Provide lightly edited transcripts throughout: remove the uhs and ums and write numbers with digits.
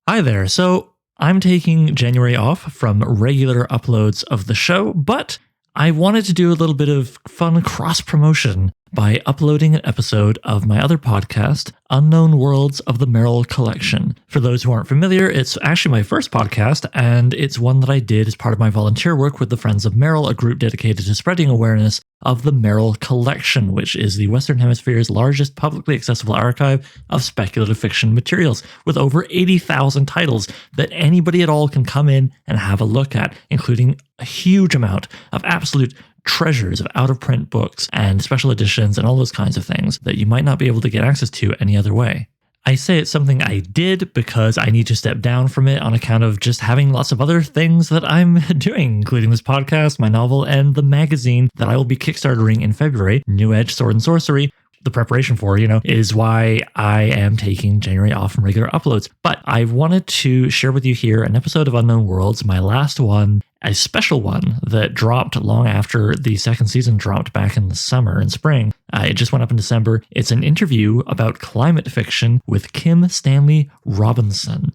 Hi there. So I'm taking January off from regular uploads of the show, but I wanted to do a little bit of fun cross promotion by uploading an episode of my other podcast, Unknown Worlds of the Merril Collection. For those who aren't familiar, it's actually my first podcast, and it's one that I did as part of my volunteer work with the Friends of Merril, a group dedicated to spreading awareness of the Merril Collection, which is the Western Hemisphere's largest publicly accessible archive of speculative fiction materials, with over 80,000 titles that anybody at all can come in and have a look at, including a huge amount of absolute treasures of out-of-print books and special editions and all those kinds of things that you might not be able to get access to any other way. I say it's something I did because I need to step down from it on account of just having lots of other things that I'm doing, including this podcast, my novel, and the magazine that I will be kickstartering in February, New Edge Sword and Sorcery. The preparation for, is why I am taking January off from regular uploads. But I wanted to share with you here an episode of Unknown Worlds, my last one, a special one that dropped long after the second season dropped back in the summer and spring. It just went up in December. It's an interview about climate fiction with Kim Stanley Robinson.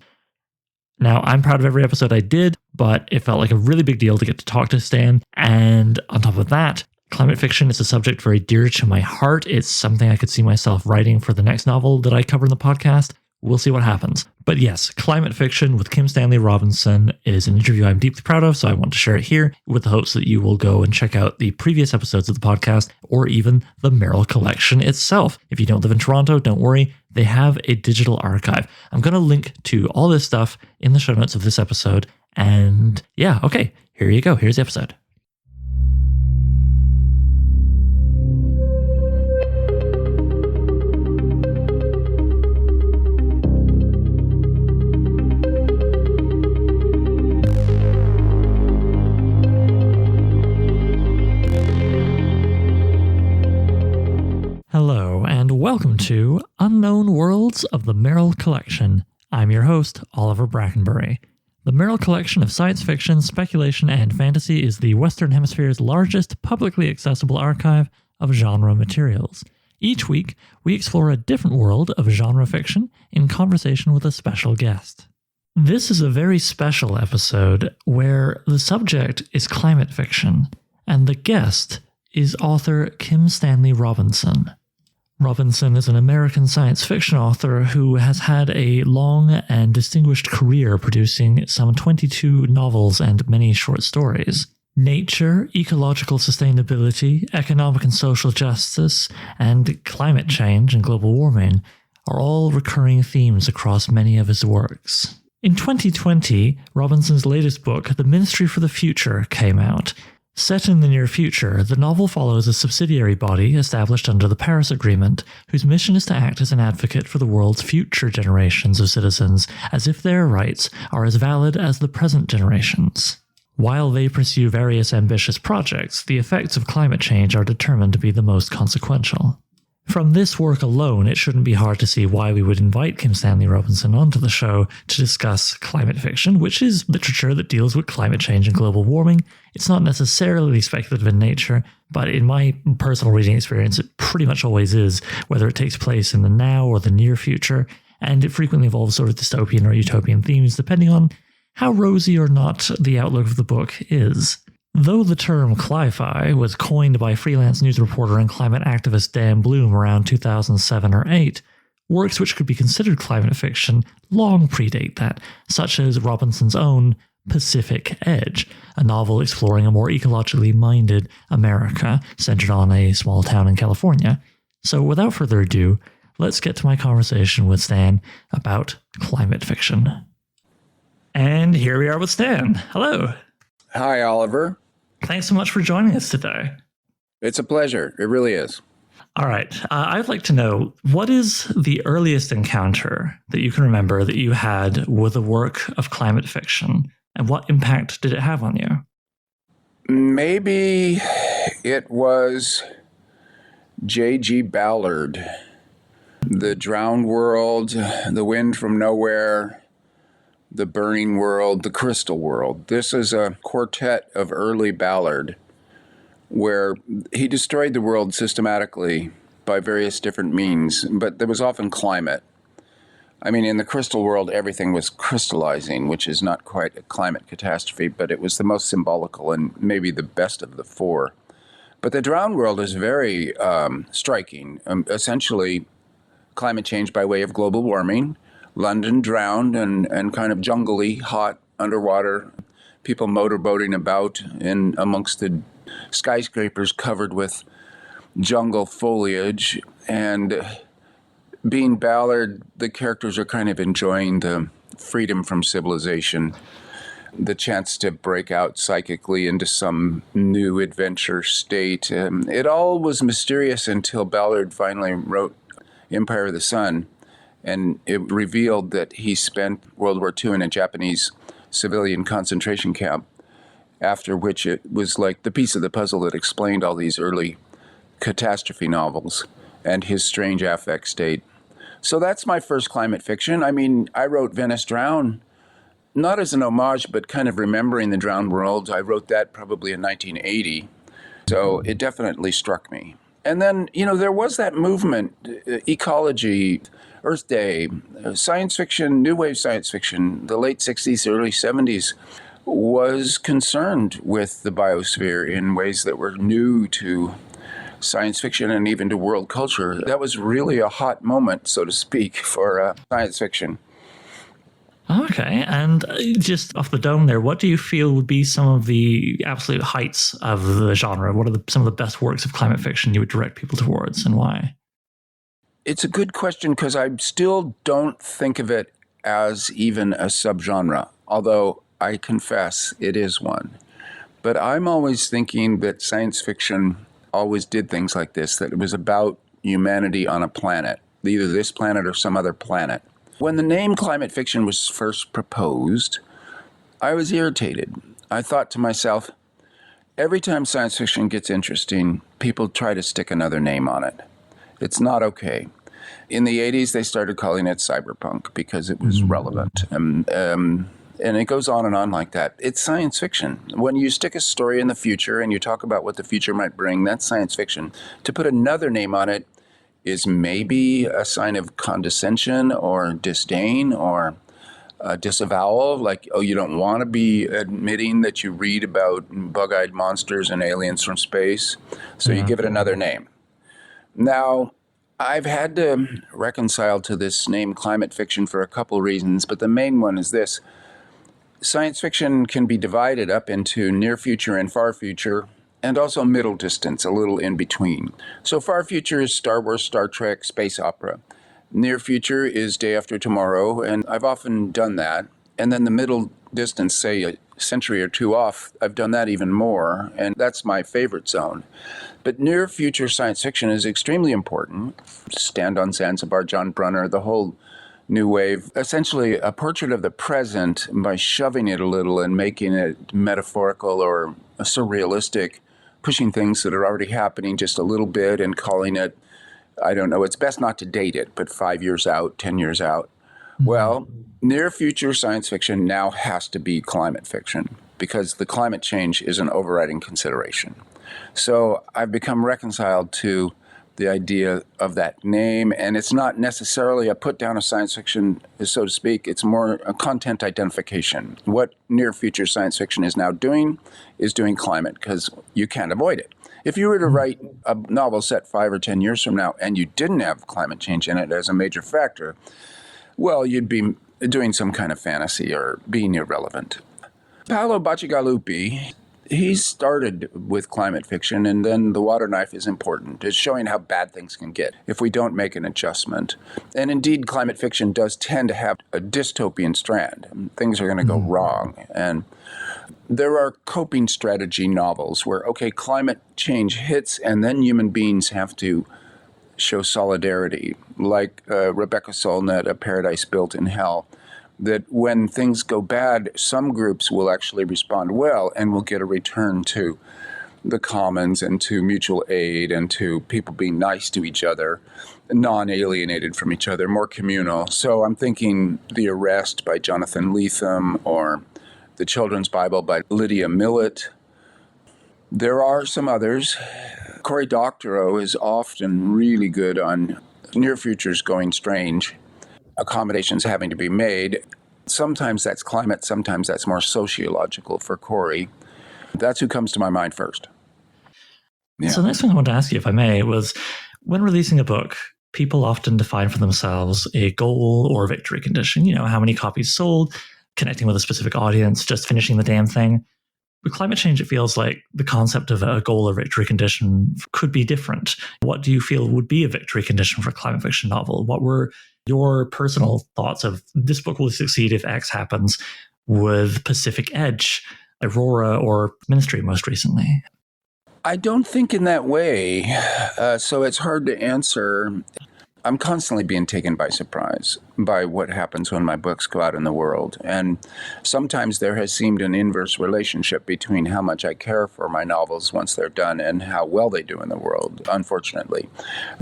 Now, I'm proud of every episode I did, but it felt like a really big deal to get to talk to Stan. And on top of that, climate fiction is a subject very dear to my heart. It's something I could see myself writing for the next novel that I cover in the podcast. We'll see what happens. But yes, climate fiction with Kim Stanley Robinson is an interview I'm deeply proud of, so I want to share it here with the hopes that you will go and check out the previous episodes of the podcast or even the Merril collection itself. If you don't live in Toronto, don't worry. They have a digital archive. I'm going to link to all this stuff in the show notes of this episode. And yeah, okay, here you go. Here's the episode. Hello, and welcome to Unknown Worlds of the Merril Collection. I'm your host, Oliver Brackenbury. The Merril Collection of science fiction, speculation, and fantasy is the Western Hemisphere's largest publicly accessible archive of genre materials. Each week, we explore a different world of genre fiction in conversation with a special guest. This is a very special episode where the subject is climate fiction, and the guest is author Kim Stanley Robinson. Robinson is an American science fiction author who has had a long and distinguished career producing some 22 novels and many short stories. Nature, ecological sustainability, economic and social justice, and climate change and global warming are all recurring themes across many of his works. In 2020, Robinson's latest book, The Ministry for the Future, came out. Set in the near future, the novel follows a subsidiary body established under the Paris Agreement, whose mission is to act as an advocate for the world's future generations of citizens, as if their rights are as valid as the present generations. While they pursue various ambitious projects, the effects of climate change are determined to be the most consequential. From this work alone, it shouldn't be hard to see why we would invite Kim Stanley Robinson onto the show to discuss climate fiction, which is literature that deals with climate change and global warming. It's not necessarily speculative in nature, but in my personal reading experience, it pretty much always is, whether it takes place in the now or the near future, and it frequently involves sort of dystopian or utopian themes, depending on how rosy or not the outlook of the book is. Though the term sci-fi was coined by freelance news reporter and climate activist Dan Bloom around 2007 or 8, works which could be considered climate fiction long predate that, such as Robinson's own Pacific Edge, a novel exploring a more ecologically minded America centered on a small town in California. So without further ado, let's get to my conversation with Stan about climate fiction. And here we are with Stan. Hello. Hi, Oliver. Thanks so much for joining us today. It's a pleasure. It really is. All right. I'd like to know, what is the earliest encounter that you can remember that you had with a work of climate fiction, and what impact did it have on you? Maybe it was J.G. Ballard, The Drowned World, The Wind from Nowhere, The Burning World, The Crystal World. This is a quartet of early Ballard where he destroyed the world systematically by various different means, but there was often climate. I mean, in the crystal world, everything was crystallizing, which is not quite a climate catastrophe, but it was the most symbolical and maybe the best of the four. But the drowned world is very striking. Essentially, climate change by way of global warming, London drowned and kind of jungly, hot, underwater, people motorboating about in amongst the skyscrapers covered with jungle foliage. And being Ballard, the characters are kind of enjoying the freedom from civilization, the chance to break out psychically into some new adventure state. It all was mysterious until Ballard finally wrote Empire of the Sun, and it revealed that he spent World War II in a Japanese civilian concentration camp, after which it was like the piece of the puzzle that explained all these early catastrophe novels and his strange affect state. So that's my first climate fiction. I mean, I wrote Venice Drown, not as an homage, but kind of remembering the drowned world. I wrote that probably in 1980. So it definitely struck me. And then, there was that movement, ecology, Earth Day, science fiction, new wave science fiction, the late 60s, early 70s, was concerned with the biosphere in ways that were new to science fiction and even to world culture. That was really a hot moment, so to speak, for science fiction. Okay, and just off the dome there, what do you feel would be some of the absolute heights of the genre? What are some of the best works of climate fiction you would direct people towards, and why? It's a good question because I still don't think of it as even a subgenre, although I confess it is one. But I'm always thinking that science fiction always did things like this, that it was about humanity on a planet, either this planet or some other planet. When the name climate fiction was first proposed, I was irritated. I thought to myself, every time science fiction gets interesting, people try to stick another name on it. It's not okay. In the 80s, they started calling it cyberpunk because it was relevant. And it goes on and on like that. It's science fiction. When you stick a story in the future and you talk about what the future might bring, that's science fiction. To put another name on it is maybe a sign of condescension or disdain or disavowal, like, oh, you don't want to be admitting that you read about bug-eyed monsters and aliens from space, so you give it another name. Now, I've had to reconcile to this name climate fiction for a couple reasons, but the main one is this. Science fiction can be divided up into near future and far future, and also middle distance, a little in between. So far future is Star Wars, Star Trek, space opera. Near future is Day After Tomorrow, and I've often done that. And then the middle distance, say a century or two off, I've done that even more, and that's my favorite zone. But near future science fiction is extremely important. Stand on Zanzibar, John Brunner, the whole new wave, essentially a portrait of the present by shoving it a little and making it metaphorical or surrealistic, pushing things that are already happening just a little bit and calling it, I don't know, it's best not to date it, but 5 years out, 10 years out. Well, near future science fiction now has to be climate fiction because the climate change is an overriding consideration. So I've become reconciled to the idea of that name, and it's not necessarily a put down of science fiction, so to speak. It's more a content identification. What near future science fiction is now doing is doing climate because you can't avoid it. If you were to write a novel set 5 or 10 years from now and you didn't have climate change in it as a major factor, well, you'd be doing some kind of fantasy or being irrelevant. Paolo Bacigalupi, he started with climate fiction, and then The Water Knife is important. It's showing how bad things can get if we don't make an adjustment. And indeed, climate fiction does tend to have a dystopian strand. Things are going to go wrong. And there are coping strategy novels where, okay, climate change hits, and then human beings have to show solidarity, like Rebecca Solnit, A Paradise Built in Hell, that when things go bad, some groups will actually respond well and will get a return to the commons and to mutual aid and to people being nice to each other, non-alienated from each other, more communal. So I'm thinking The Arrest by Jonathan Lethem or The Children's Bible by Lydia Millett. There are some others. Cory Doctorow is often really good on near futures going strange. accommodations having to be made. Sometimes that's climate, sometimes that's more sociological for Corey. That's who comes to my mind first. Yeah. So the next thing I wanted to ask you, if I may, was when releasing a book, people often define for themselves a goal or a victory condition. You know, how many copies sold, connecting with a specific audience, just finishing the damn thing. With climate change, it feels like the concept of a goal or victory condition could be different. What do you feel would be a victory condition for a climate fiction novel? What were your personal thoughts of this book will succeed if X happens with Pacific Edge, Aurora, or Ministry most recently? I don't think in that way, so it's hard to answer. I'm constantly being taken by surprise by what happens when my books go out in the world. And sometimes there has seemed an inverse relationship between how much I care for my novels once they're done and how well they do in the world, unfortunately.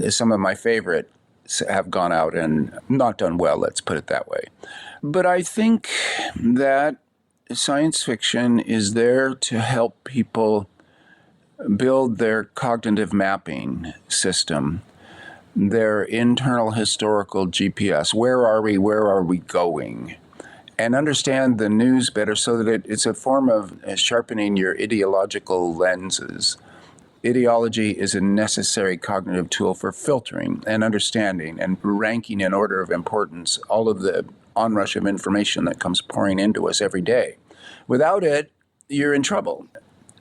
Some of my favorites have gone out and not done well, let's put it that way. But I think that science fiction is there to help people build their cognitive mapping system, their internal historical GPS. Where are we? Where are we going? And understand the news better so that it's a form of sharpening your ideological lenses. Ideology is a necessary cognitive tool for filtering and understanding and ranking in order of importance all of the onrush of information that comes pouring into us every day. Without it, you're in trouble.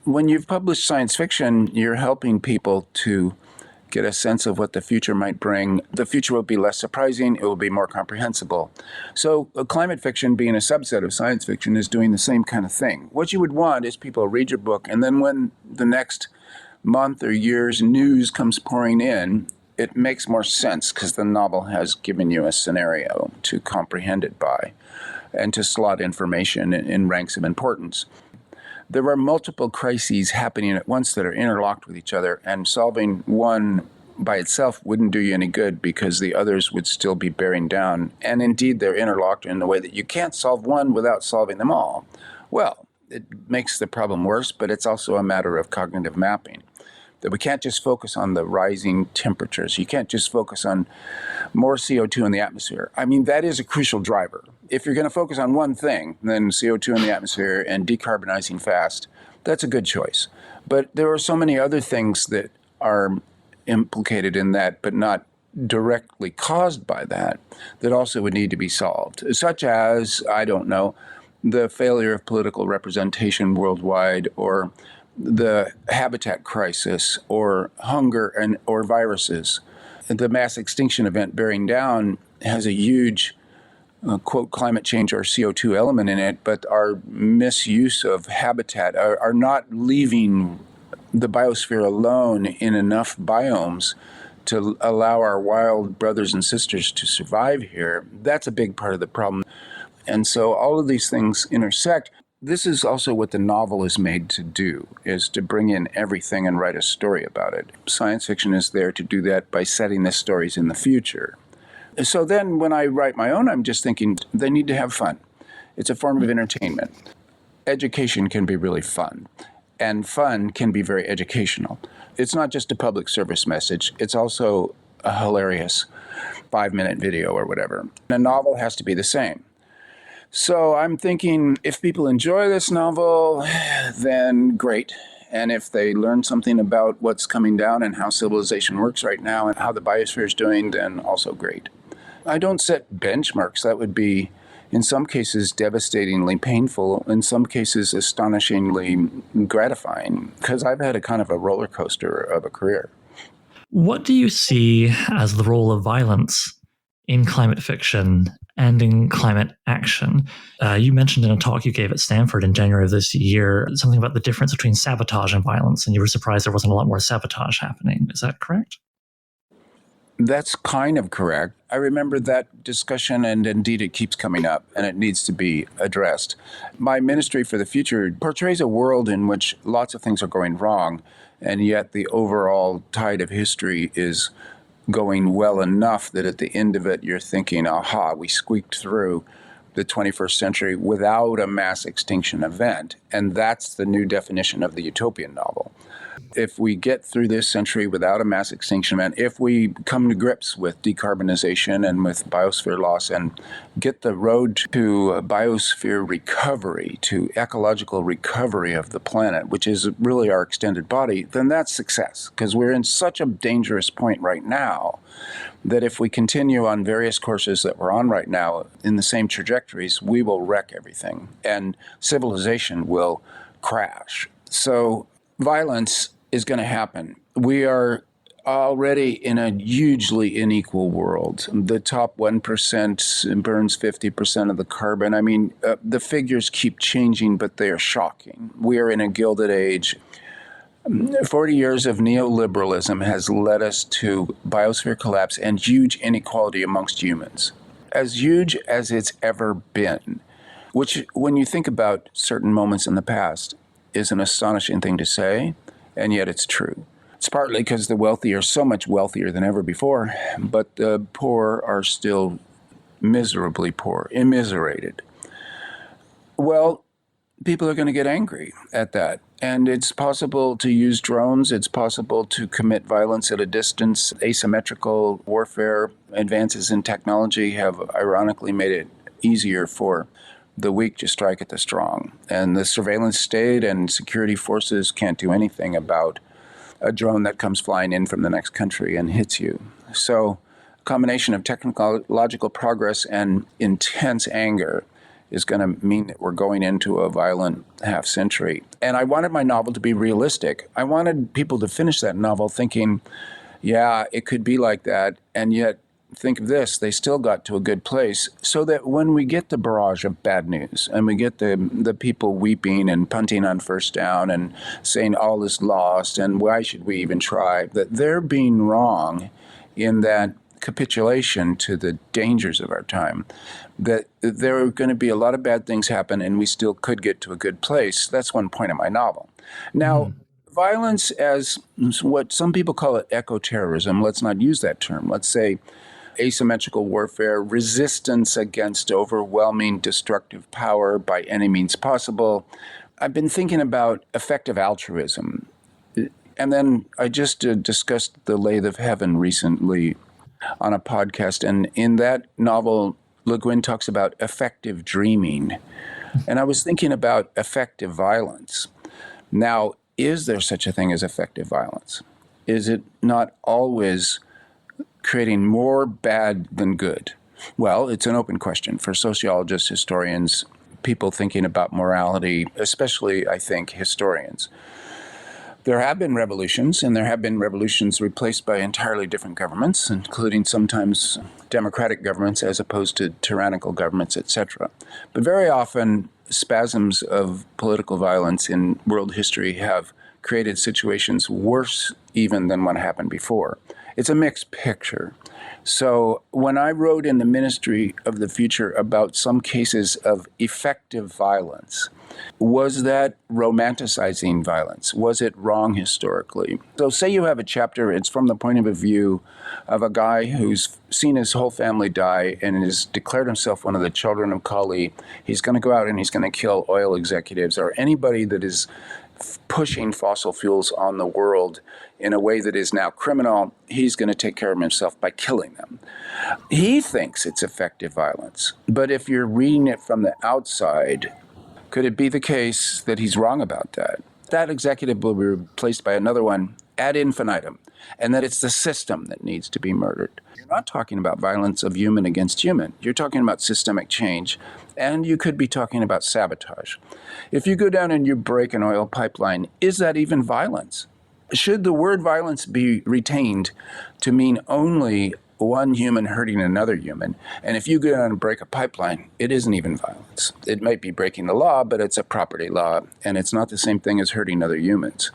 When you've published science fiction, you're helping people to get a sense of what the future might bring. The future will be less surprising. It will be more comprehensible. So climate fiction, being a subset of science fiction, is doing the same kind of thing. What you would want is people read your book, and then when the next month or year's news comes pouring in, it makes more sense because the novel has given you a scenario to comprehend it by and to slot information in ranks of importance. There are multiple crises happening at once that are interlocked with each other, and solving one by itself wouldn't do you any good because the others would still be bearing down. And indeed, they're interlocked in the way that you can't solve one without solving them all. Well, it makes the problem worse, but it's also a matter of cognitive mapping. That we can't just focus on the rising temperatures. You can't just focus on more CO2 in the atmosphere. I mean, that is a crucial driver. If you're going to focus on one thing, then CO2 in the atmosphere and decarbonizing fast, that's a good choice. But there are so many other things that are implicated in that, but not directly caused by that, that also would need to be solved, such as, I don't know, the failure of political representation worldwide, or the habitat crisis, or hunger or viruses. The mass extinction event bearing down has a huge, quote, climate change or CO2 element in it, but our misuse of habitat, are not leaving the biosphere alone in enough biomes to allow our wild brothers and sisters to survive here. That's a big part of the problem. And so all of these things intersect. This is also what the novel is made to do, is to bring in everything and write a story about it. Science fiction is there to do that by setting the stories in the future. So then when I write my own, I'm just thinking they need to have fun. It's a form of entertainment. Education can be really fun, and fun can be very educational. It's not just a public service message. It's also a hilarious 5-minute video or whatever. A novel has to be the same. So I'm thinking if people enjoy this novel, then great. And if they learn something about what's coming down and how civilization works right now and how the biosphere is doing, then also great. I don't set benchmarks. That would be, in some cases, devastatingly painful, in some cases, astonishingly gratifying, because I've had a kind of a roller coaster of a career. What do you see as the role of violence in climate fiction and in climate action? You mentioned in a talk you gave at Stanford in January of this year something about the difference between sabotage and violence, and you were surprised there wasn't a lot more sabotage happening. Is that correct? That's kind of correct. I remember that discussion, and indeed it keeps coming up, and it needs to be addressed. My Ministry for the Future portrays a world in which lots of things are going wrong, and yet the overall tide of history is going well enough that at the end of it you're thinking, aha, we squeaked through the 21st century without a mass extinction event. And that's the new definition of the utopian novel. If we get through this century without a mass extinction event, if we come to grips with decarbonization and with biosphere loss and get the road to biosphere recovery, to ecological recovery of the planet, which is really our extended body, then that's success, because we're in such a dangerous point right now that if we continue on various courses that we're on right now in the same trajectories, we will wreck everything and civilization will crash. So violence is going to happen. We are already in a hugely unequal world. The top 1% burns 50% of the carbon. I mean, the figures keep changing, but they are shocking. We are in a gilded age. 40 years of neoliberalism has led us to biosphere collapse and huge inequality amongst humans, as huge as it's ever been, which, when you think about certain moments in the past, is an astonishing thing to say, and yet it's true. It's partly because the wealthy are so much wealthier than ever before, but the poor are still miserably poor, immiserated. Well, people are going to get angry at that. And it's possible to use drones. It's possible to commit violence at a distance. Asymmetrical warfare advances in technology have ironically made it easier for the weak to strike at the strong. And the surveillance state and security forces can't do anything about a drone that comes flying in from the next country and hits you. So a combination of technological progress and intense anger is going to mean that we're going into a violent half century. And I wanted my novel to be realistic. I wanted people to finish that novel thinking, yeah, it could be like that. And yet, think of this, they still got to a good place, so that when we get the barrage of bad news and we get the people weeping and punting on first down and saying all is lost and why should we even try, that they're being wrong in that capitulation to the dangers of our time, that there are going to be a lot of bad things happen and we still could get to a good place. That's one point of my novel. Now, violence, as what some people call it, eco-terrorism, let's not use that term. Let's say asymmetrical warfare, resistance against overwhelming destructive power by any means possible. I've been thinking about effective altruism. And then I just discussed The Lathe of Heaven recently on a podcast. And in that novel, Le Guin talks about effective dreaming. And I was thinking about effective violence. Now, is there such a thing as effective violence? Is it not always creating more bad than good? Well, it's an open question for sociologists, historians, people thinking about morality, especially, I think, historians. There have been revolutions, and there have been revolutions replaced by entirely different governments, including sometimes democratic governments as opposed to tyrannical governments, etc. But very often, spasms of political violence in world history have created situations worse even than what happened before. It's a mixed picture. So when I wrote in the Ministry of the Future about some cases of effective violence, was that romanticizing violence? Was it wrong historically? So say you have a chapter, it's from the point of view of a guy who's seen his whole family die and has declared himself one of the children of Kali. He's going to go out and he's going to kill oil executives or anybody that is pushing fossil fuels on the world in a way that is now criminal. He's going to take care of himself by killing them. He thinks it's effective violence. But if you're reading it from the outside, could it be the case that he's wrong about that? That executive will be replaced by another one ad infinitum, and that it's the system that needs to be murdered. You're not talking about violence of human against human. You're talking about systemic change, and you could be talking about sabotage. If you go down and you break an oil pipeline, is that even violence? Should the word violence be retained to mean only one human hurting another human? And if you go down and break a pipeline, it isn't even violence. It might be breaking the law, but it's a property law, and it's not the same thing as hurting other humans.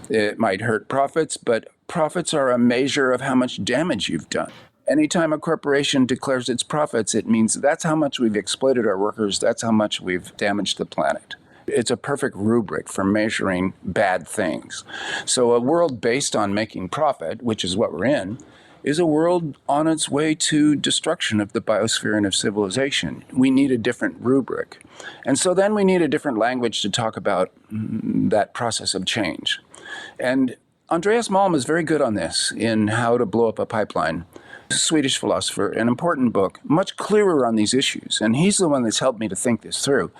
It might hurt profits, but profits are a measure of how much damage you've done. Anytime a corporation declares its profits, it means that's how much we've exploited our workers, that's how much we've damaged the planet. It's a perfect rubric for measuring bad things. So a world based on making profit, which is what we're in, is a world on its way to destruction of the biosphere and of civilization. We need a different rubric. And so then we need a different language to talk about that process of change. And Andreas Malm is very good on this in How to Blow Up a Pipeline. Swedish philosopher, an important book, much clearer on these issues. And he's the one that's helped me to think this through.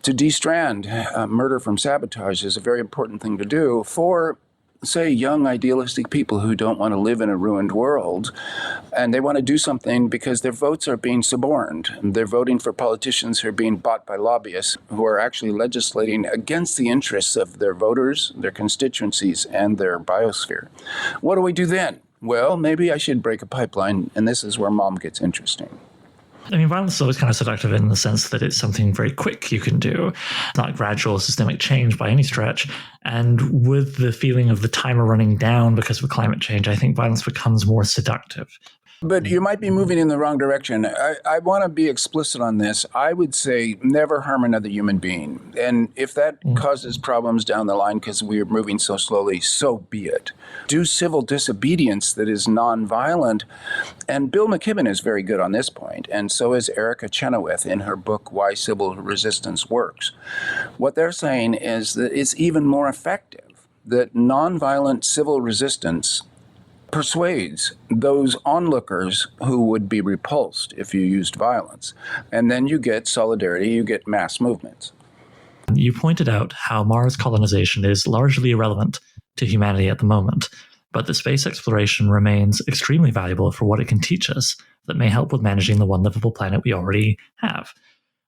To destrand murder from sabotage is a very important thing to do for, say, young idealistic people who don't want to live in a ruined world, and they want to do something because their votes are being suborned. They're voting for politicians who are being bought by lobbyists who are actually legislating against the interests of their voters, their constituencies, and their biosphere. What do we do then? Well, maybe I should break a pipeline, and this is where Mom gets interesting. I mean, violence is always kind of seductive in the sense that it's something very quick you can do. It's not gradual systemic change by any stretch. And with the feeling of the timer running down because of climate change, I think violence becomes more seductive. But you might be moving in the wrong direction. I want to be explicit on this. I would say never harm another human being. And if that causes problems down the line because we're moving so slowly, so be it. Do civil disobedience that is nonviolent. And Bill McKibben is very good on this point, and so is Erica Chenoweth in her book, Why Civil Resistance Works. What they're saying is that it's even more effective, that nonviolent civil resistance persuades those onlookers who would be repulsed if you used violence. And then you get solidarity, you get mass movements. You pointed out how Mars colonization is largely irrelevant to humanity at the moment, but that space exploration remains extremely valuable for what it can teach us that may help with managing the one livable planet we already have.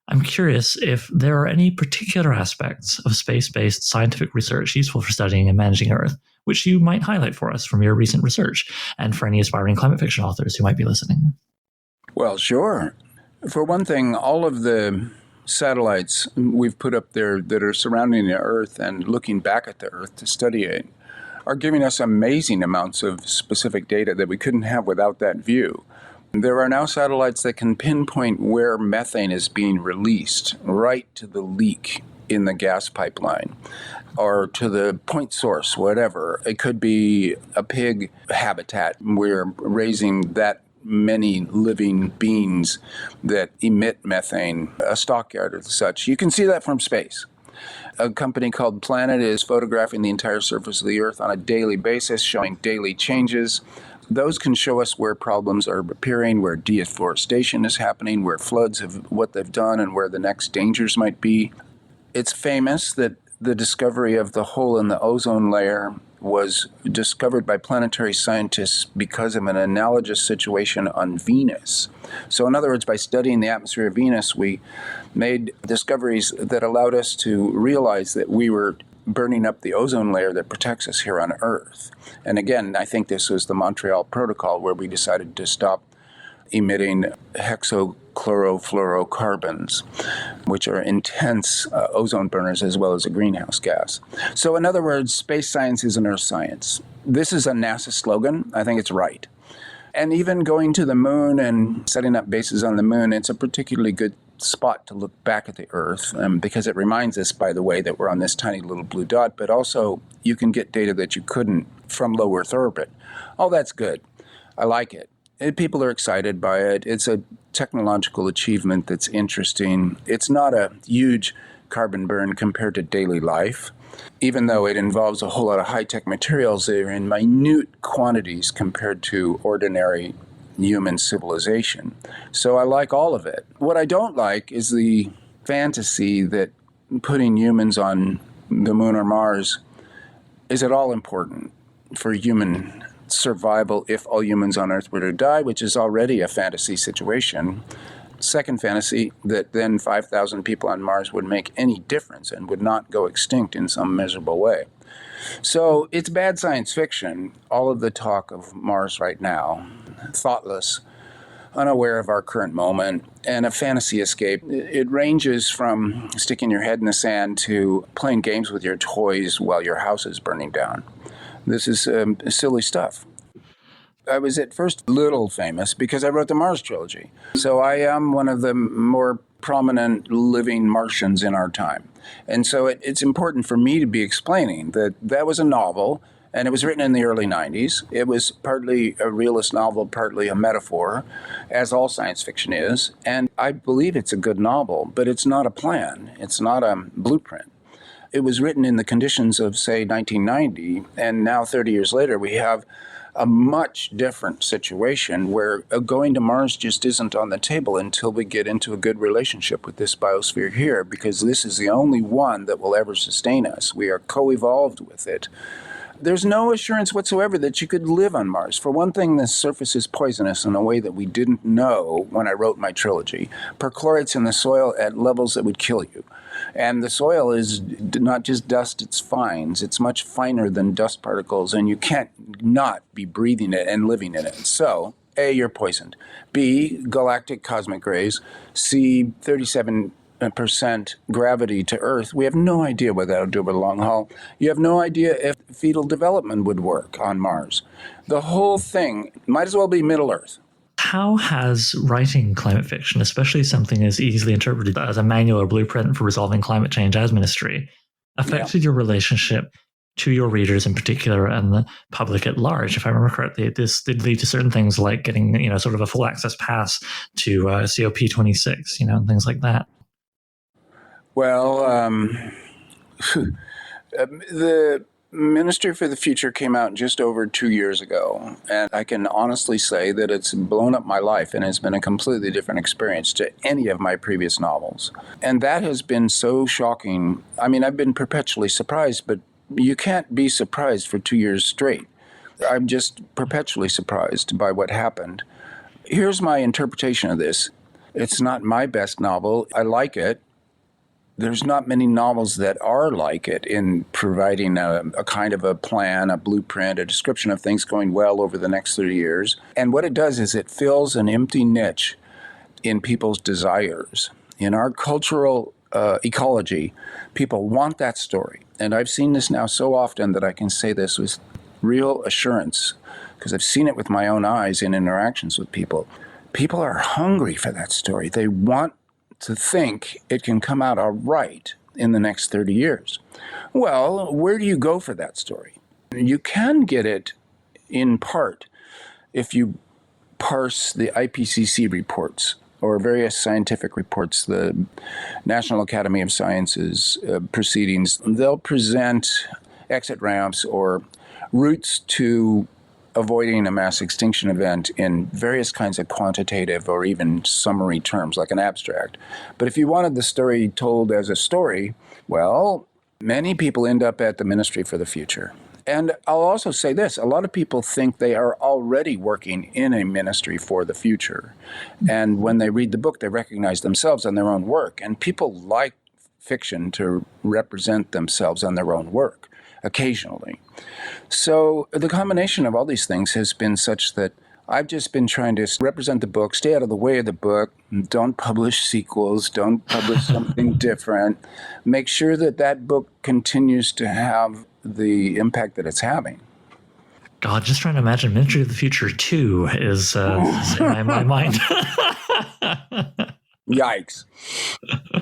I'm curious if there are any particular aspects of space-based scientific research useful for studying and managing Earth, which you might highlight for us from your recent research, and for any aspiring climate fiction authors who might be listening. Well, sure. For one thing, all of the satellites we've put up there that are surrounding the Earth and looking back at the Earth to study it are giving us amazing amounts of specific data that we couldn't have without that view. There are now satellites that can pinpoint where methane is being released, right to the leak in the gas pipeline, or to the point source, whatever. It could be a pig habitat. We're raising that many living beings that emit methane, a stockyard or such. You can see that from space. A company called Planet is photographing the entire surface of the Earth on a daily basis, showing daily changes. Those can show us where problems are appearing, where deforestation is happening, where floods have what they've done, and where the next dangers might be. It's famous that the discovery of the hole in the ozone layer was discovered by planetary scientists because of an analogous situation on Venus. So in other words, by studying the atmosphere of Venus, we made discoveries that allowed us to realize that we were burning up the ozone layer that protects us here on Earth. And again, I think this was the Montreal Protocol, where we decided to stop emitting hexachlorofluorocarbons, which are intense ozone burners as well as a greenhouse gas. So in other words, space science is an earth science. This is a NASA slogan. I think it's right. And even going to the moon and setting up bases on the moon, it's a particularly good spot to look back at the Earth, because it reminds us, by the way, that we're on this tiny little blue dot, but also you can get data that you couldn't from low Earth orbit. All that's good. I like it. People are excited by it. It's a technological achievement that's interesting. It's not a huge carbon burn compared to daily life, even though it involves a whole lot of high-tech materials that are in minute quantities compared to ordinary human civilization. So I like all of it. What I don't like is the fantasy that putting humans on the moon or Mars is at all important for human survival if all humans on Earth were to die, which is already a fantasy situation. Second fantasy, that then 5,000 people on Mars would make any difference and would not go extinct in some measurable way. So it's bad science fiction, all of the talk of Mars right now, thoughtless, unaware of our current moment, and a fantasy escape. It ranges from sticking your head in the sand to playing games with your toys while your house is burning down. This is silly stuff. I was at first little famous because I wrote the Mars trilogy. So I am one of the more prominent living Martians in our time. And so it's important for me to be explaining that that was a novel, and it was written in the early 90s. It was partly a realist novel, partly a metaphor, as all science fiction is. And I believe it's a good novel, but it's not a plan. It's not a blueprint. it was written in the conditions of, say, 1990, and now 30 years later, we have a much different situation where going to Mars just isn't on the table until we get into a good relationship with this biosphere here, because this is the only one that will ever sustain us. We are co-evolved with it. There's no assurance whatsoever that you could live on Mars. For one thing, the surface is poisonous in a way that we didn't know when I wrote my trilogy. Perchlorate's in the soil at levels that would kill you. And the soil is not just dust, it's fines. It's much finer than dust particles, and you can't not be breathing it and living in it. So, A, you're poisoned. B, galactic cosmic rays. C, 37% gravity to Earth. We have no idea what that'll do over the long haul. You have no idea if fetal development would work on Mars. The whole thing might as well be Middle Earth. How has writing climate fiction, especially something as easily interpreted as a manual or blueprint for resolving climate change as Ministry, affected your relationship to your readers in particular and the public at large? If I remember correctly, this did lead to certain things like getting, sort of a full access pass to COP26, and things like that. Well, the Ministry for the Future came out just over 2 years ago, and I can honestly say that it's blown up my life and has been a completely different experience to any of my previous novels. And that has been so shocking. I mean, I've been perpetually surprised, but you can't be surprised for 2 years straight. I'm just perpetually surprised by what happened. Here's my interpretation of this. It's not my best novel. I like it. There's not many novels that are like it in providing a kind of a plan, a blueprint, a description of things going well over the next 30 years. And what it does is it fills an empty niche in people's desires. In our cultural ecology, people want that story. And I've seen this now so often that I can say this with real assurance, because I've seen it with my own eyes in interactions with people. People are hungry for that story. They want to think it can come out all right in the next 30 years. Well, where do you go for that story? You can get it in part if you parse the IPCC reports or various scientific reports, the National Academy of Sciences proceedings. They'll present exit ramps or routes to avoiding a mass extinction event in various kinds of quantitative or even summary terms, like an abstract. But if you wanted the story told as a story, well, many people end up at the Ministry for the Future. And I'll also say this, a lot of people think they are already working in a ministry for the future. And when they read the book, they recognize themselves and their own work. And people like fiction to represent themselves and their own work occasionally. So the combination of all these things has been such that I've just been trying to represent the book, stay out of the way of the book, don't publish sequels, don't publish something different, make sure that that book continues to have the impact that it's having. God, just trying to imagine Ministry of the Future 2 is in my mind. Yikes.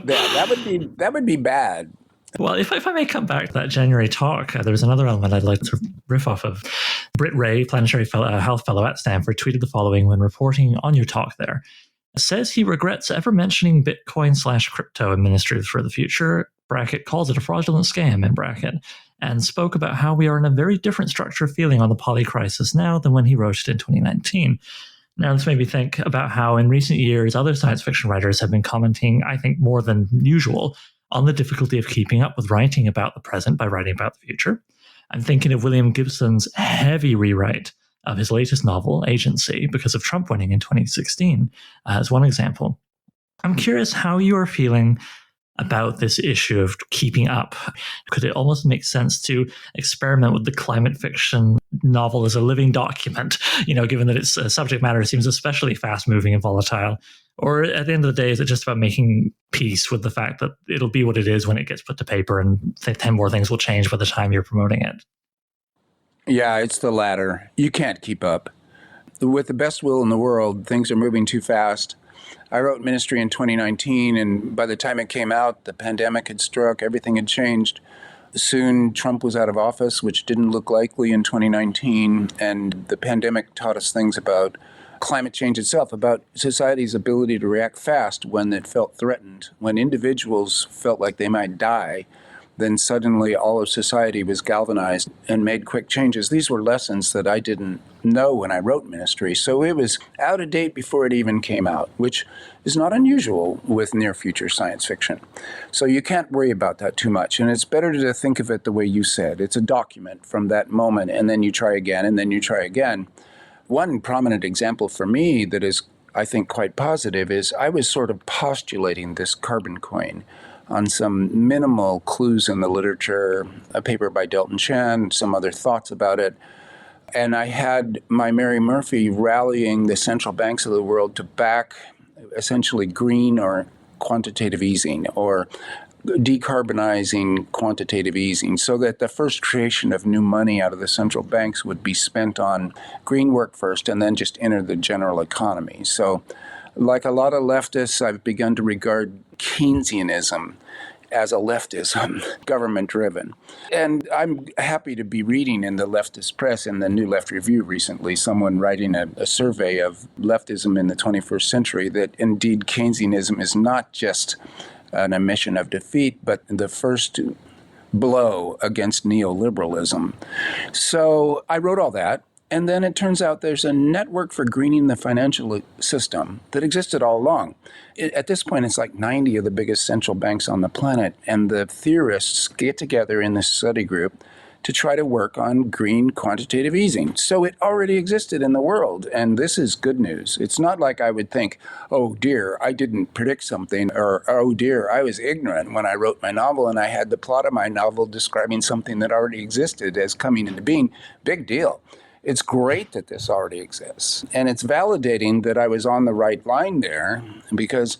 That would be bad. Well, if I may come back to that January talk, there was another element I'd like to riff off of. Britt Ray, Planetary Health Fellow at Stanford, tweeted the following when reporting on your talk there. Says he regrets ever mentioning Bitcoin/crypto in Ministry for the Future, bracket, calls it a fraudulent scam, in bracket, and spoke about how we are in a very different structure of feeling on the poly crisis now than when he wrote it in 2019. Now, this made me think about how in recent years, other science fiction writers have been commenting, I think more than usual, on the difficulty of keeping up with writing about the present by writing about the future. I'm thinking of William Gibson's heavy rewrite of his latest novel, Agency, because of Trump winning in 2016, as one example. I'm curious how you are feeling about this issue of keeping up. Could it almost make sense to experiment with the climate fiction novel as a living document, given that its subject matter seems especially fast-moving and volatile? Or at the end of the day, is it just about making peace with the fact that it'll be what it is when it gets put to paper and 10 more things will change by the time you're promoting it? Yeah, it's the latter. You can't keep up. With the best will in the world, things are moving too fast. I wrote Ministry in 2019, and by the time it came out, the pandemic had struck, everything had changed. Soon, Trump was out of office, which didn't look likely in 2019, and the pandemic taught us things about climate change itself, about society's ability to react fast when it felt threatened. When individuals felt like they might die, then suddenly all of society was galvanized and made quick changes. These were lessons that I didn't know when I wrote Ministry. So it was out of date before it even came out, which is not unusual with near future science fiction. So you can't worry about that too much. And it's better to think of it the way you said. It's a document from that moment, and then you try again, and then you try again. One prominent example for me that is, I think, quite positive is I was sort of postulating this carbon coin on some minimal clues in the literature, a paper by Delton Chan, some other thoughts about it. And I had my Mary Murphy rallying the central banks of the world to back essentially green or quantitative easing, or decarbonizing quantitative easing, so that the first creation of new money out of the central banks would be spent on green work first and then just enter the general economy. So like a lot of leftists, I've begun to regard Keynesianism as a leftism, government-driven. And I'm happy to be reading in the leftist press, in the New Left Review recently, someone writing a survey of leftism in the 21st century, that indeed Keynesianism is not just an admission of defeat, but the first blow against neoliberalism. So I wrote all that. And then it turns out there's a network for greening the financial system that existed all along. At this point, it's like 90 of the biggest central banks on the planet. And the theorists get together in this study group to try to work on green quantitative easing. So it already existed in the world. And this is good news. It's not like I would think, oh dear, I didn't predict something, or oh dear, I was ignorant when I wrote my novel and I had the plot of my novel describing something that already existed as coming into being. Big deal. It's great that this already exists. And it's validating that I was on the right line there, because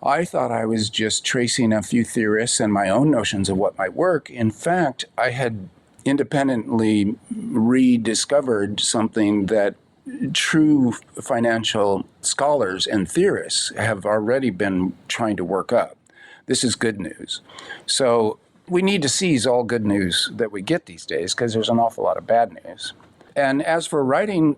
I thought I was just tracing a few theorists and my own notions of what might work. In fact, I had independently rediscovered something that true financial scholars and theorists have already been trying to work up. This is good news. So we need to seize all good news that we get these days, because there's an awful lot of bad news. And as for writing,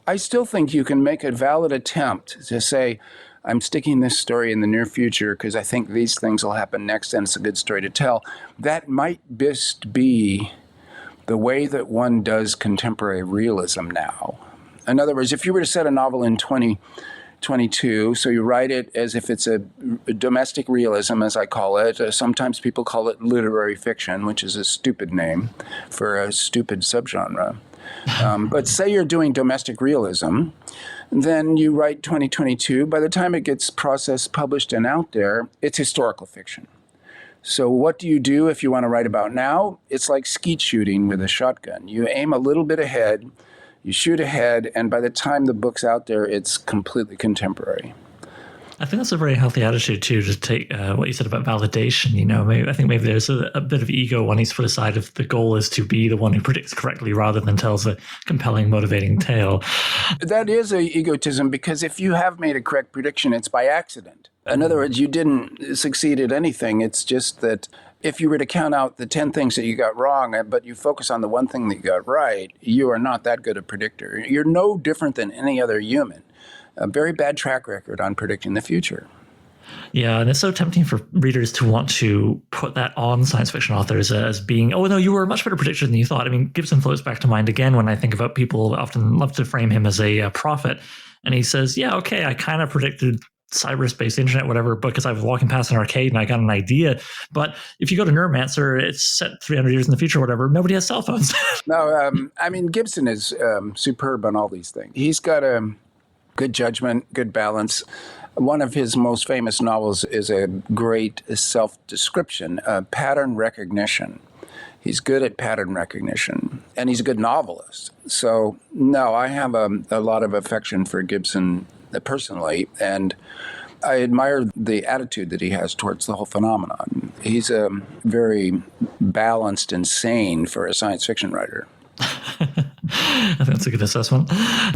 I still think you can make a valid attempt to say, I'm sticking this story in the near future because I think these things will happen next and it's a good story to tell. That might best be the way that one does contemporary realism now. In other words, if you were to set a novel in 2022, so you write it as if it's a domestic realism, as I call it. Sometimes people call it literary fiction, which is a stupid name for a stupid subgenre. But say you're doing domestic realism, then you write 2022. By the time it gets processed, published, and out there, it's historical fiction. So what do you do if you want to write about now? It's like skeet shooting with a shotgun. You aim a little bit ahead, you shoot ahead, and by the time the book's out there, it's completely contemporary. I think that's a very healthy attitude too, to take what you said about validation. I think maybe there's a bit of ego when he's put aside if the goal is to be the one who predicts correctly rather than tells a compelling, motivating tale. That is a egotism, because if you have made a correct prediction, it's by accident. In other words, you didn't succeed at anything. It's just that if you were to count out the 10 things that you got wrong, but you focus on the one thing that you got right, you are not that good a predictor. You're no different than any other human. A very bad track record on predicting the future. Yeah, and it's so tempting for readers to want to put that on science fiction authors as being, oh, no, you were a much better predictor than you thought. I mean, Gibson floats back to mind again when I think about people often love to frame him as a prophet. And he says, yeah, okay, I kind of predicted cyberspace, internet, whatever, because I was walking past an arcade and I got an idea. But if you go to Neuromancer, it's set 300 years in the future or whatever. Nobody has cell phones. No, Gibson is superb on all these things. He's got a good judgment, good balance. One of his most famous novels is a great self-description, pattern recognition. He's good at pattern recognition, and he's a good novelist. So, no, I have a lot of affection for Gibson personally, and I admire the attitude that he has towards the whole phenomenon. He's very balanced and sane for a science fiction writer. I think that's a good assessment.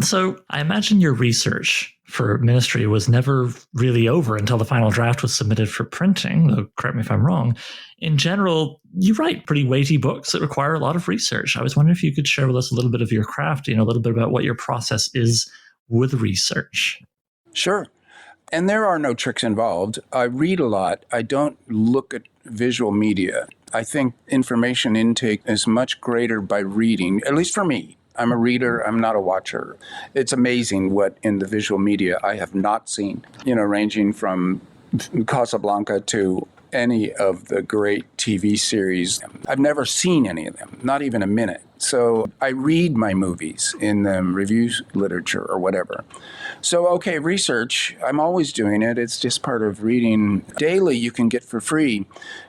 So I imagine your research for Ministry was never really over until the final draft was submitted for printing, though correct me if I'm wrong. In general, you write pretty weighty books that require a lot of research. I was wondering if you could share with us a little bit of your craft, a little bit about what your process is with research. Sure. And there are no tricks involved. I read a lot. I don't look at visual media. I think information intake is much greater by reading, at least for me. I'm a reader. I'm not a watcher. It's amazing what in the visual media I have not seen, ranging from Casablanca to any of the great TV series. I've never seen any of them, not even a minute. So I read my movies in the review literature or whatever. So, okay, research, I'm always doing it. It's just part of reading. Daily, you can get for free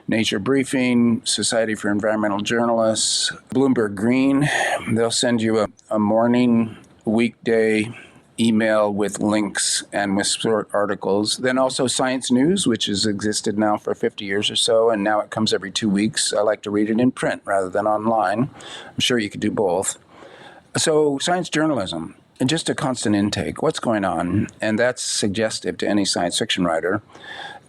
Nature Briefing, Society for Environmental Journalists, Bloomberg Green. They'll send you a morning, weekday email with links and with short articles. Then also Science News, which has existed now for 50 years or so, and now it comes every 2 weeks. I like to read it in print rather than online. I'm sure you could do both. So science journalism, and just a constant intake. What's going on? And that's suggestive to any science fiction writer.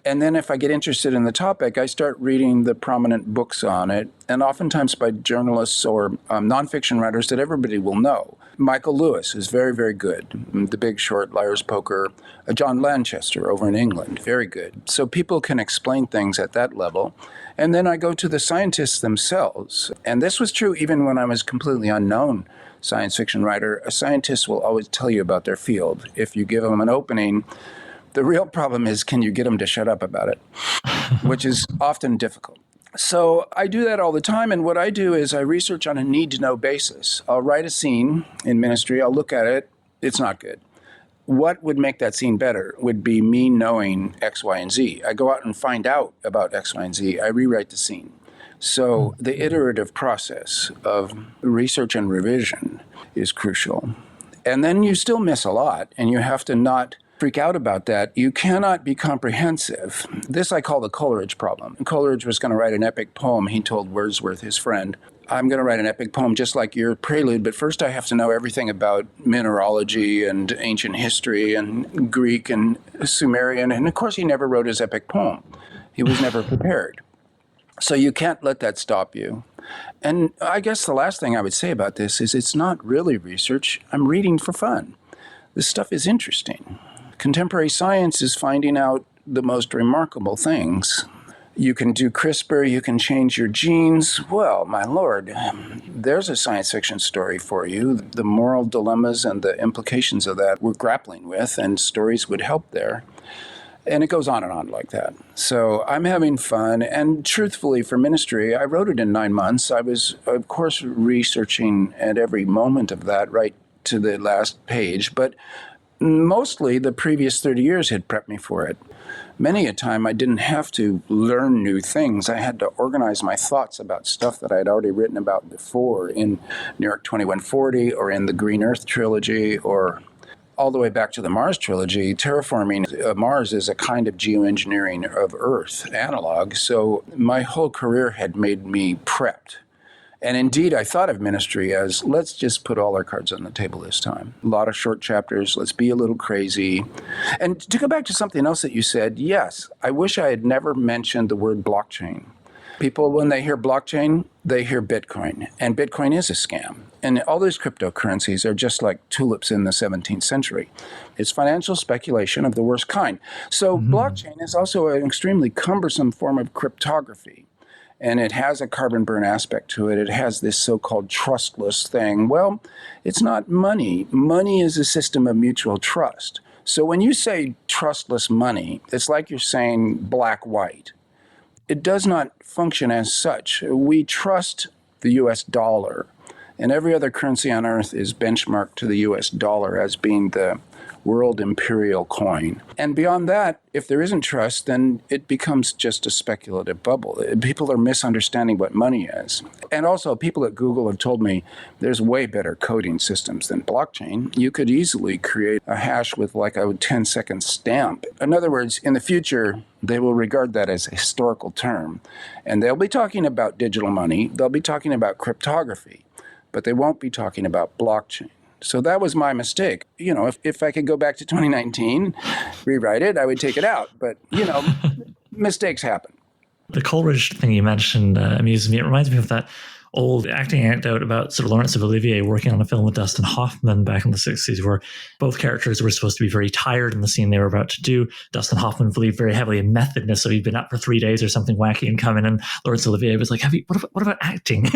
And then if I get interested in the topic, I start reading the prominent books on it, and oftentimes by journalists or nonfiction writers that everybody will know. Michael Lewis is very, very good. The Big Short, Liar's Poker. John Lanchester over in England, very good. So people can explain things at that level. And then I go to the scientists themselves. And this was true even when I was completely unknown science fiction writer. A scientist will always tell you about their field. If you give them an opening, the real problem is, can you get them to shut up about it, which is often difficult. So I do that all the time, and what I do is I research on a need-to-know basis. I'll write a scene in ministry, I'll look at it, it's not good. What would make that scene better would be me knowing X, Y, and Z. I go out and find out about X, Y, and Z, I rewrite the scene. So the iterative process of research and revision is crucial. And then you still miss a lot, and you have to not freak out about that. You cannot be comprehensive. This I call the Coleridge problem. Coleridge was going to write an epic poem. He told Wordsworth, his friend, I'm going to write an epic poem just like your prelude, but first I have to know everything about mineralogy and ancient history and Greek and Sumerian. And of course, he never wrote his epic poem. He was never prepared. So you can't let that stop you. And I guess the last thing I would say about this is it's not really research. I'm reading for fun. This stuff is interesting. Contemporary science is finding out the most remarkable things. You can do CRISPR, you can change your genes. Well, my Lord, there's a science fiction story for you. The moral dilemmas and the implications of that we're grappling with, and stories would help there. And it goes on and on like that. So I'm having fun. And truthfully, for ministry, I wrote it in 9 months. I was, of course, researching at every moment of that right to the last page. But mostly the previous 30 years had prepped me for it. Many a time I didn't have to learn new things. I had to organize my thoughts about stuff that I had already written about before in New York 2140 or in the Green Earth trilogy or all the way back to the Mars trilogy. Terraforming Mars is a kind of geoengineering of Earth analog. So my whole career had made me prepped. And indeed, I thought of ministry as, let's just put all our cards on the table this time. A lot of short chapters, let's be a little crazy. And to go back to something else that you said, yes, I wish I had never mentioned the word blockchain. People, when they hear blockchain, they hear Bitcoin. And Bitcoin is a scam. And all these cryptocurrencies are just like tulips in the 17th century. It's financial speculation of the worst kind. So blockchain is also an extremely cumbersome form of cryptography. And it has a carbon burn aspect to it. It has this so-called trustless thing. Well, it's not money. Money is a system of mutual trust. So when you say trustless money, it's like you're saying black-white. It does not function as such. We trust the U.S. dollar, and every other currency on earth is benchmarked to the U.S. dollar as being the world imperial coin. And beyond that, if there isn't trust, then it becomes just a speculative bubble. People are misunderstanding what money is. And also, people at Google have told me there's way better coding systems than blockchain. You could easily create a hash with like a 10-second stamp. In other words, in the future, they will regard that as a historical term. And they'll be talking about digital money. They'll be talking about cryptography, but they won't be talking about blockchain. So that was my mistake. You know, if I could go back to 2019, rewrite it, I would take it out. But, you know, mistakes happen. The Coleridge thing you mentioned amused me. It reminds me of that old acting anecdote about Sir Laurence Olivier working on a film with Dustin Hoffman back in the 60s, where both characters were supposed to be very tired in the scene they were about to do. Dustin Hoffman believed very heavily in methodness, so he'd been up for 3 days or something wacky and come in, and Laurence Olivier was like, what about acting?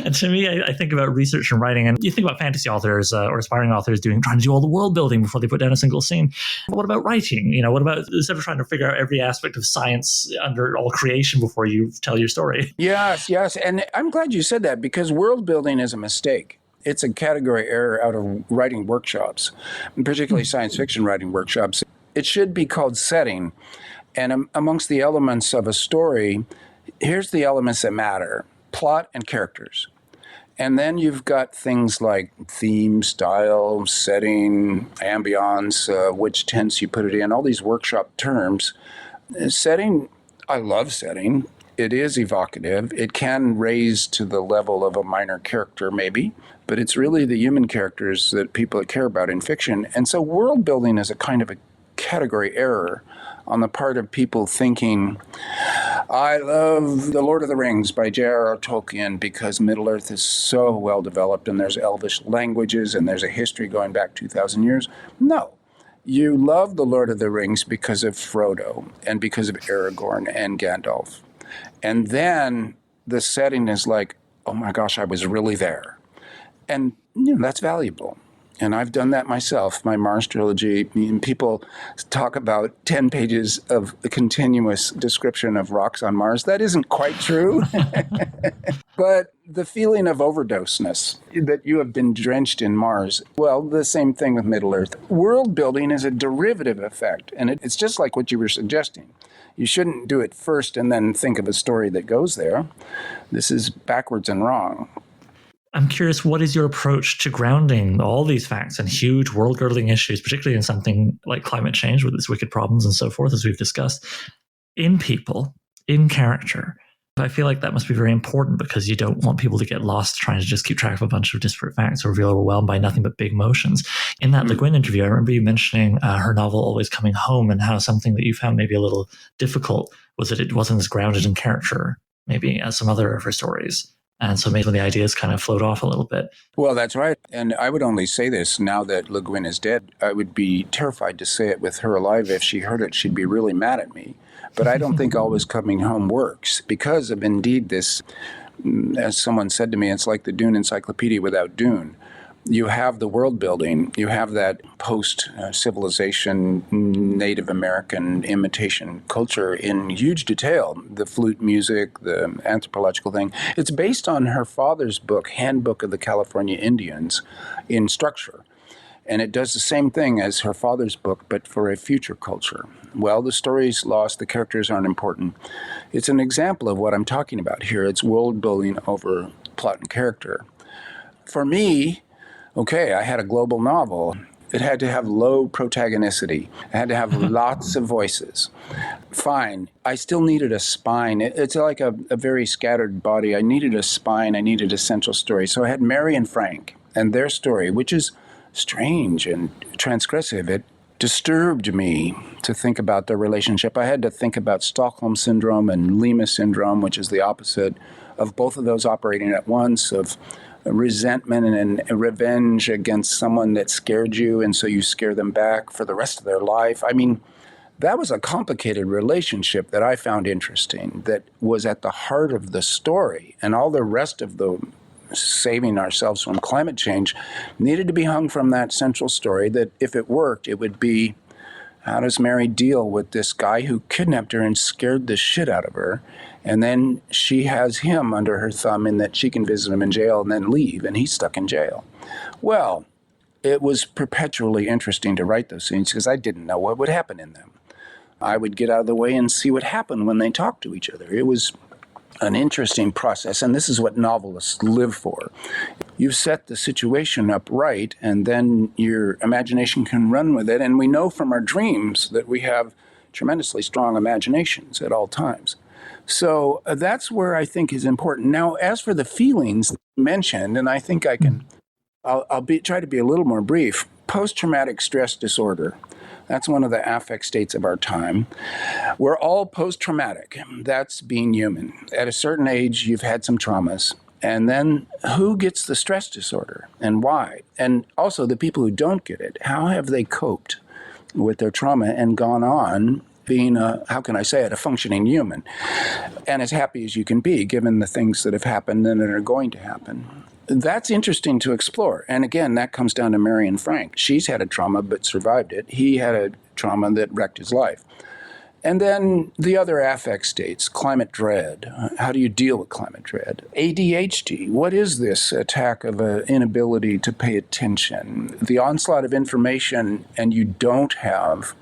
And to me, I think about research and writing, and you think about fantasy authors or aspiring authors trying to do all the world building before they put down a single scene. But what about writing? What about, instead of trying to figure out every aspect of science under all creation before you tell your story? Yes. And I'm glad you said that, because world building is a mistake. It's a category error out of writing workshops, particularly science fiction writing workshops. It should be called setting. And amongst the elements of a story, here's the elements that matter: plot and characters. And then you've got things like theme, style, setting, ambience, which tense you put it in, all these workshop terms. Setting, I love setting. It is evocative. It can raise to the level of a minor character, maybe, but it's really the human characters that people care about in fiction. And so world building is a kind of a category error on the part of people thinking, I love The Lord of the Rings by J.R.R. Tolkien because Middle-earth is so well developed and there's elvish languages and there's a history going back 2,000 years. No. You love The Lord of the Rings because of Frodo and because of Aragorn and Gandalf. And then the setting is like, oh my gosh, I was really there. And that's valuable. And I've done that myself, my Mars trilogy. People talk about 10 pages of a continuous description of rocks on Mars. That isn't quite true. But the feeling of overdoseness, that you have been drenched in Mars, well, the same thing with Middle-earth. World building is a derivative effect. And it's just like what you were suggesting. You shouldn't do it first and then think of a story that goes there. This is backwards and wrong. I'm curious, what is your approach to grounding all these facts and huge world-girdling issues, particularly in something like climate change with its wicked problems and so forth, as we've discussed, in people, in character? I feel like that must be very important, because you don't want people to get lost trying to just keep track of a bunch of disparate facts or feel overwhelmed by nothing but big emotions. In that Le Guin interview, I remember you mentioning her novel Always Coming Home, and how something that you found maybe a little difficult was that it wasn't as grounded in character, maybe, as some other of her stories. And so maybe the ideas kind of float off a little bit. Well, that's right. And I would only say this now that Le Guin is dead. I would be terrified to say it with her alive. If she heard it, she'd be really mad at me. But I don't think Always Coming Home works because of indeed this, as someone said to me, it's like the Dune Encyclopedia without Dune. You have the world building, you have that post-civilization Native American imitation culture in huge detail, the flute music, the anthropological thing. It's based on her father's book, Handbook of the California Indians, in structure. And it does the same thing as her father's book, but for a future culture. Well, the story's lost, the characters aren't important. It's an example of what I'm talking about here. It's world building over plot and character. For me, okay, I had a global novel. It had to have low protagonicity. It had to have lots of voices. Fine. I still needed a spine. It's like a very scattered body. I needed a spine. I needed a central story. So I had Mary and Frank and their story, which is strange and transgressive. It disturbed me to think about their relationship. I had to think about Stockholm Syndrome and Lima Syndrome, which is the opposite of both of those operating at once, of resentment and revenge against someone that scared you, and so you scare them back for the rest of their life. I mean, that was a complicated relationship that I found interesting, that was at the heart of the story, and all the rest of the saving ourselves from climate change needed to be hung from that central story, that if it worked, it would be, how does Mary deal with this guy who kidnapped her and scared the shit out of her? And then she has him under her thumb in that she can visit him in jail and then leave, and he's stuck in jail. Well, it was perpetually interesting to write those scenes because I didn't know what would happen in them. I would get out of the way and see what happened when they talked to each other. It was an interesting process, and this is what novelists live for. You set the situation up right, and then your imagination can run with it. And we know from our dreams that we have tremendously strong imaginations at all times. So that's where I think is important. Now, as for the feelings mentioned, and I think I'll try to be a little more brief. Post-traumatic stress disorder. That's one of the affect states of our time. We're all post-traumatic. That's being human. At a certain age, you've had some traumas. And then who gets the stress disorder and why? And also the people who don't get it, how have they coped with their trauma and gone on being how can I say it, a functioning human and as happy as you can be given the things that have happened and that are going to happen. That's interesting to explore. And again, that comes down to Mary and Frank. She's had a trauma but survived it. He had a trauma that wrecked his life. And then the other affect states, climate dread. How do you deal with climate dread? ADHD. What is this attack of an inability to pay attention? The onslaught of information, and you don't have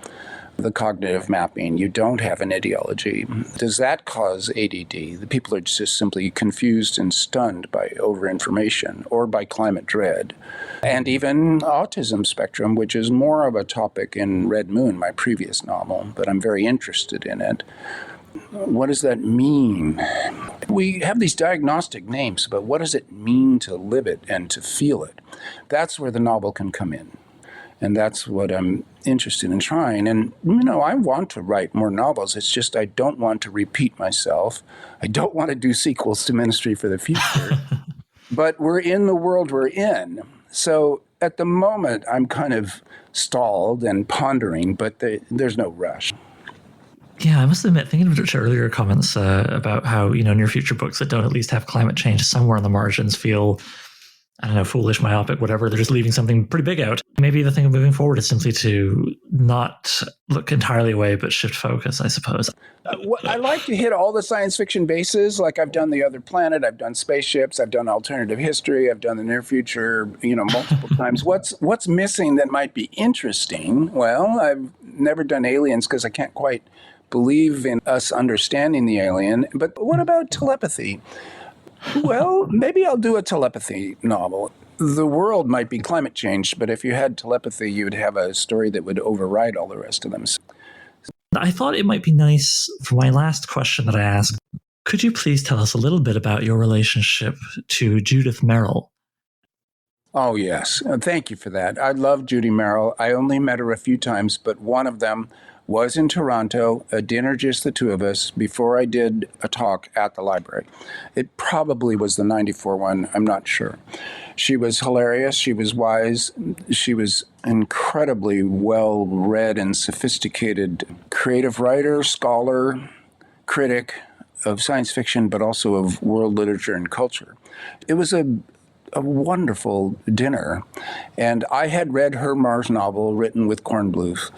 the cognitive mapping. You don't have an ideology. Does that cause ADD? The people are just simply confused and stunned by overinformation or by climate dread. And even autism spectrum, which is more of a topic in Red Moon, my previous novel, but I'm very interested in it. What does that mean? We have these diagnostic names, but what does it mean to live it and to feel it? That's where the novel can come in. And that's what I'm interested in trying. And, I want to write more novels. It's just I don't want to repeat myself. I don't want to do sequels to Ministry for the Future. But we're in the world we're in. So at the moment, I'm kind of stalled and pondering, but there's no rush. Yeah, I must admit, thinking of your earlier comments about how, near future books that don't at least have climate change somewhere on the margins feel, I don't know, foolish, myopic, whatever. They're just leaving something pretty big out. Maybe the thing of moving forward is simply to not look entirely away, but shift focus, I suppose. I like to hit all the science fiction bases. Like I've done The Other Planet, I've done spaceships, I've done alternative history, I've done the near future, multiple times. What's missing that might be interesting? Well, I've never done aliens because I can't quite believe in us understanding the alien. But what about telepathy? Well, maybe I'll do a telepathy novel. The world might be climate changed, but if you had telepathy, you would have a story that would override all the rest of them. I thought it might be nice for my last question that I asked. Could you please tell us a little bit about your relationship to Judith Merril? Oh, yes. Thank you for that. I love Judy Merril. I only met her a few times, but one of them was in Toronto, a dinner, just the two of us, before I did a talk at the library. It probably was the 94 one, I'm not sure. She was hilarious, she was wise, she was incredibly well-read and sophisticated creative writer, scholar, critic of science fiction, but also of world literature and culture. It was a wonderful dinner, and I had read her Mars novel written with Kornbluth.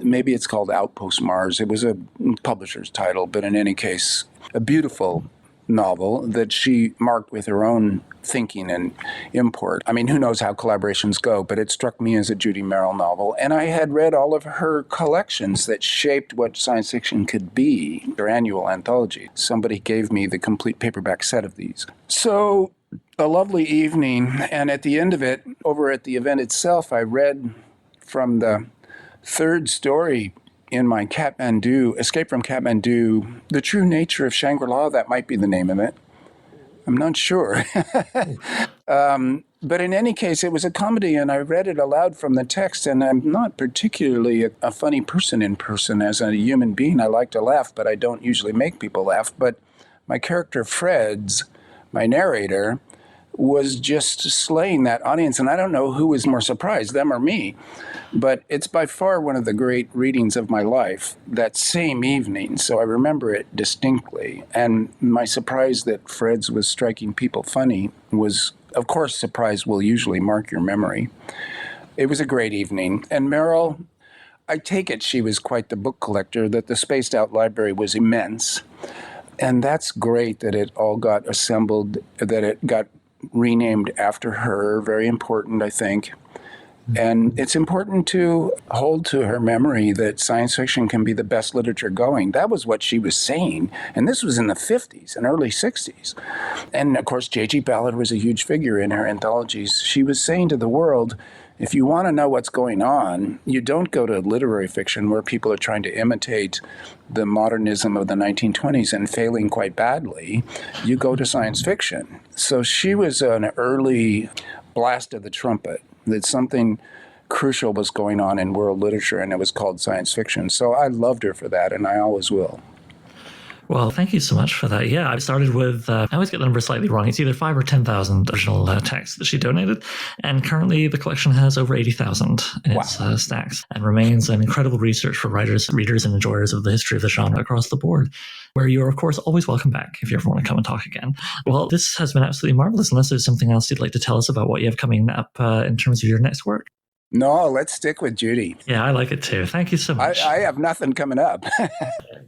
Maybe it's called Outpost Mars. It was a publisher's title, but in any case, a beautiful novel that she marked with her own thinking and import. I mean, who knows how collaborations go, but it struck me as a Judy Merril novel. And I had read all of her collections that shaped what science fiction could be, her annual anthology. Somebody gave me the complete paperback set of these. So a lovely evening, and at the end of it, over at the event itself, I read from the third story in my Escape from Kathmandu, The True Nature of Shangri-La. That might be the name of it. I'm not sure. But in any case, it was a comedy, and I read it aloud from the text, and I'm not particularly a funny person in person. As a human being, I like to laugh, but I don't usually make people laugh. But my character, Fred's, my narrator, was just slaying that audience, and I don't know who was more surprised, them or me. But it's by far one of the great readings of my life that same evening, so I remember it distinctly. And my surprise that Fred's was striking people funny was, of course, surprise will usually mark your memory. It was a great evening. And Merril, I take it she was quite the book collector, that the spaced out library was immense. And that's great that it all got assembled, that it got renamed after her. Very important, I think. And it's important to hold to her memory that science fiction can be the best literature going. That was what she was saying. And this was in the 50s and early 60s. And of course, J.G. Ballard was a huge figure in her anthologies. She was saying to the world, if you want to know what's going on, you don't go to literary fiction where people are trying to imitate the modernism of the 1920s and failing quite badly. You go to science fiction. So she was an early blast of the trumpet, that something crucial was going on in world literature, and it was called science fiction. So I loved her for that, and I always will. Well, thank you so much for that. Yeah, I started with, I always get the number slightly wrong. It's either 5 or 10,000 original texts that she donated. And currently the collection has over 80,000 in its stacks and remains an incredible research for writers, readers, and enjoyers of the history of the genre across the board, where you're, of course, always welcome back if you ever want to come and talk again. Well, this has been absolutely marvelous, unless there's something else you'd like to tell us about what you have coming up in terms of your next work. No, let's stick with Judy. Yeah, I like it too. Thank you so much. I have nothing coming up.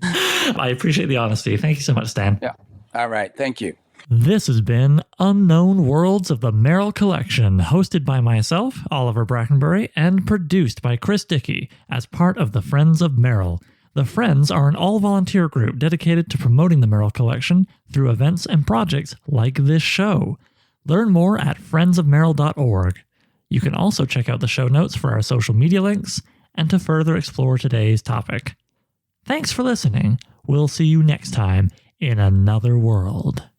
I appreciate the honesty. Thank you so much, Stan. Yeah. All right. Thank you. This has been Unknown Worlds of the Merril Collection, hosted by myself, Oliver Brackenbury, and produced by Chris Dickey as part of the Friends of Merril. The Friends are an all-volunteer group dedicated to promoting the Merril Collection through events and projects like this show. Learn more at friendsofmerril.org. You can also check out the show notes for our social media links and to further explore today's topic. Thanks for listening. We'll see you next time in another world.